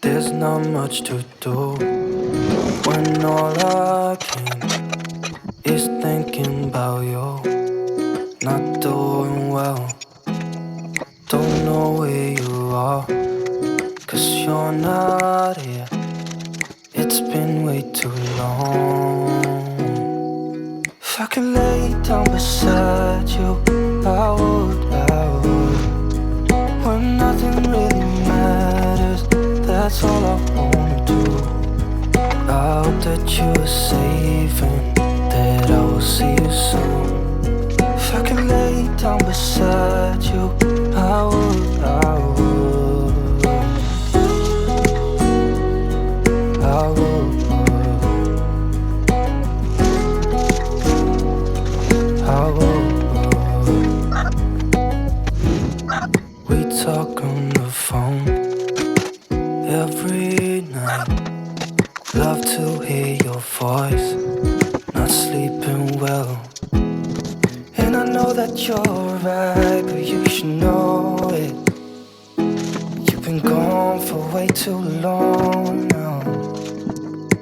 There's not much to do when all I can is thinking about you. Not doing well, don't know where you are, 'cause you're not here. It's been way too long. If I could lay down beside you, I would, when nothing really matters, that's all I wanna do. I hope that you are safe and that I will see you soon. If I could lay down beside you, I would, I would, I would, I would. We talk on the phone every night. Love to hear your voice, not sleeping well. And I know that you're right, but you should know it. You've been gone for way too long now.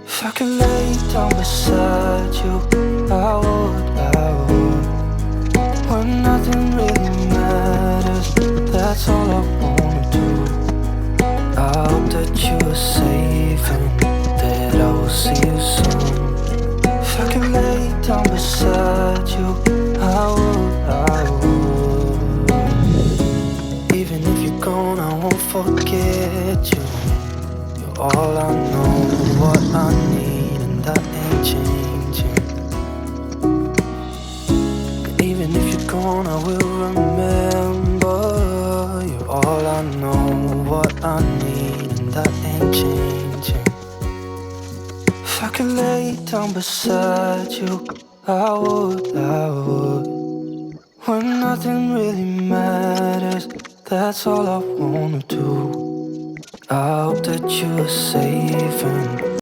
If I could lay down beside you, I would, I would. When nothing really matters, that's all I wanna do. I hope that you are safe and that I will see you soon. If I could lay down beside you, I would, I would. Even if you're gone, I won't forget you. You're all I know, what I need, and that ain't changing. And even if you're gone, I will remember. You're all I know, what I need, and that ain't changing. If I could lay down beside you, I would, I would. When nothing really matters, that's all I wanna do. I hope that you're safe and